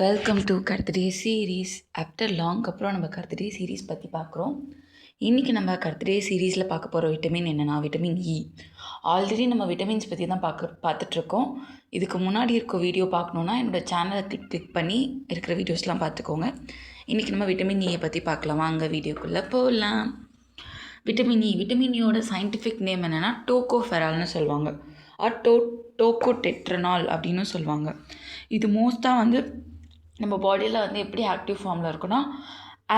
Welcome to கர்த்தடே series. After long அப்புறம் நம்ம கர்த்தடே சீரீஸ் பற்றி பார்க்குறோம். இன்றைக்கி நம்ம கர்த்தடே சீரீஸில் பார்க்க போகிற விட்டமின் என்னென்னா விட்டமின் இ. ஆல்ரெடி நம்ம விட்டமின்ஸ் பற்றி தான் பார்த்துட்ருக்கோம். இதுக்கு முன்னாடி இருக்க வீடியோ பார்க்கணுன்னா என்னோடய சேனலை கிளிக் பண்ணி இருக்கிற வீடியோஸ்லாம் பார்த்துக்கோங்க. இன்றைக்கி நம்ம விட்டமின் இயை பற்றி பார்க்கலாம். வாங்க வீடியோக்குள்ளே போகலாம். விட்டமின் இயோட சயின்டிஃபிக் நேம் என்னென்னா டோகோஃபெரால்னு சொல்லுவாங்க. டோகோடெட்ரனால் அப்படின்னு சொல்லுவாங்க. இது மோஸ்ட்டாக நம்ம பாடியில் எப்படி ஆக்டிவ் ஃபார்மில் இருக்குன்னா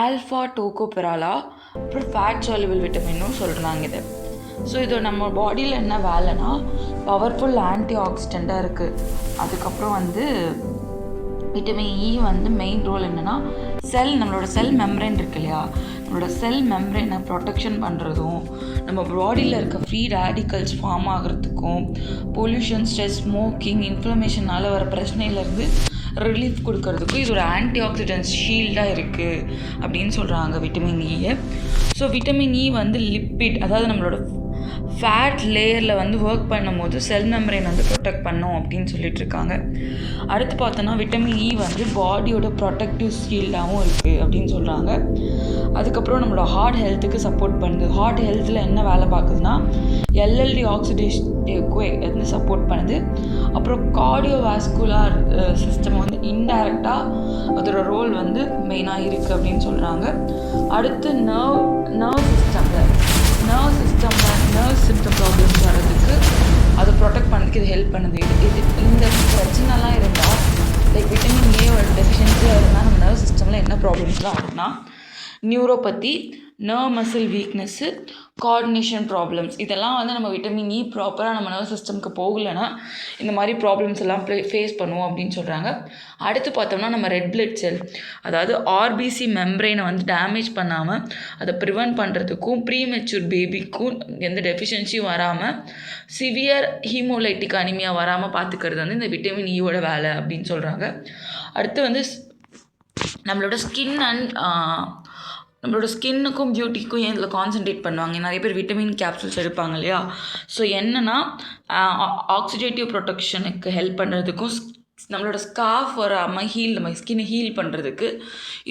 ஆல்ஃபா டோகோபெராலா, அப்புறம் ஃபேட் சால்யுபிள் விட்டமின்னும் சொல்கிறாங்க இது. ஸோ இது நம்ம பாடியில் என்ன வேலைன்னா பவர்ஃபுல் ஆன்டி ஆக்சிடெண்ட்டாக இருக்குது. அதுக்கப்புறம் விட்டமின் இ மெயின் ரோல் என்னென்னா நம்மளோட செல் மெம்ப்ரெயின் இருக்கு இல்லையா, நம்மளோட செல் மெம்ப்ரெயினை ப்ரொடெக்ஷன் பண்ணுறதும், நம்ம பாடியில் இருக்க ஃப்ரீ ரேடிக்கல்ஸ் ஃபார்ம் ஆகிறதுக்கும், பொல்யூஷன், ஸ்ட்ரெஸ், ஸ்மோக்கிங், இன்ஃப்ளமேஷனால் வர பிரச்சனையிலேருந்து ரிலீஃப் கொடுக்கறதுக்கும் இது ஒரு ஆன்டி ஆக்சிடென்ட்ஸ் ஷீல்டாக இருக்குது அப்படின்னு சொல்கிறாங்க விட்டமின் இயை. ஸோ விட்டமின் இ லிப்பிட், அதாவது நம்மளோட ஃபேட் லேயரில் ஒர்க் பண்ணும்போது செல் மெம்பரைன் ப்ரொடெக்ட் பண்ணும் அப்படின்னு சொல்லிட்டு இருக்காங்க. அடுத்து பார்த்தோன்னா விட்டமின் இ பாடியோட ப்ரொடெக்டிவ் ஷீல்டாகவும் இருக்குது அப்படின்னு சொல்கிறாங்க. அதுக்கப்புறம் நம்மளோட ஹார்ட் ஹெல்த்துக்கு சப்போர்ட் பண்ணுது. ஹார்ட் ஹெல்த்தில் என்ன வேலை பார்க்குதுன்னா எல்எல்டி ஆக்சிடேஷனுக்கு சப்போர்ட் பண்ணுது. அப்புறம் கார்டியோவாஸ்குலர் சிஸ்டம் இன்டைரக்டாக அதோட ரோல் மெயினாக இருக்குது அப்படின்னு சொல்கிறாங்க. அடுத்து நர்வ் சிஸ்டம் ப்ராப்ளம்ஸ் வர்றதுக்கு அதை ப்ரொடெக்ட் பண்ணுறதுக்கு இது ஹெல்ப் பண்ணுது. இந்த பிரச்சனைலாம் இருந்தால் விட்டமின் ஏவோட டெஃபிஷியன்சியாக இருந்தால் நம்ம நர்வ் சிஸ்டமில் என்ன ப்ராப்ளம்ஸ்லாம் ஆகுதுன்னா neuropathy, nerve muscle weakness, coordination problems, இதெல்லாம் நம்ம விட்டமின் இ ப்ராப்பராக நம்ம நர்வ் சிஸ்டம்க்கு போகலைன்னா இந்த மாதிரி ப்ராப்ளம்ஸ் எல்லாம் ஃபேஸ் பண்ணுவோம் அப்படின்னு சொல்கிறாங்க. அடுத்து பார்த்தோம்னா நம்ம ரெட் பிளட் செல், அதாவது ஆர்பிசி மெம்பரைனை டேமேஜ் பண்ணாமல் அதை ப்ரிவென்ட் பண்ணுறதுக்கும், ப்ரீமெச்சூர் பேபிக்கும் எந்த டெஃபிஷியன்சியும் வராமல் சிவியர் ஹீமோலைட்டிக் அனிமியா வராமல் பார்த்துக்கிறது இந்த விட்டமின் இயோட வேலை அப்படின்னு சொல்கிறாங்க. அடுத்து நம்மளோட ஸ்கின்னுக்கும் பியூட்டிக்கும் இதில் கான்சன்ட்ரேட் பண்ணுவாங்க. நிறைய பேர் விட்டமின் கேப்சூல்ஸ் எடுப்பாங்க இல்லையா. ஸோ என்னென்னா ஆக்சிடேட்டிவ் ப்ரொடெக்ஷனுக்கு ஹெல்ப் பண்ணுறதுக்கும், நம்மளோட ஸ்கார்ஃப் வராமல் நம்ம ஸ்கின்னை ஹீல் பண்ணுறதுக்கு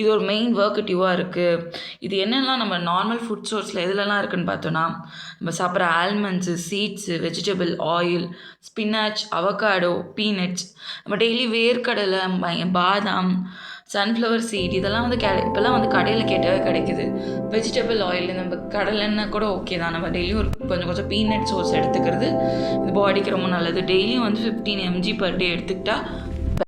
இது ஒரு மெயின் ஒர்க்கட்டிவாக இருக்குது. இது என்னென்னா நம்ம நார்மல் ஃபுட் சோர்ஸில் எதுலலாம் இருக்குதுன்னு பார்த்தோன்னா நம்ம சாப்பிட்ற almonds, seeds, vegetable oil, spinach, avocado, peanuts, நம்ம டெய்லி வேர்க்கடலை, பாதாம், சன்ஃப்ளவர் சீட், இதெல்லாம் இப்போல்லாம் கடையில் கேட்டாவே கிடைக்குது. வெஜிடபிள் ஆயில், நம்ம கடலெண்ணெய் கூட ஓகே தான். நம்ம டெய்லியும் கொஞ்சம் பீனட் சோர்ஸ் எடுத்துக்கிறது இது பாடிக்கு ரொம்ப நல்லது. டெய்லியும் 15 mg per day எடுத்துக்கிட்டால்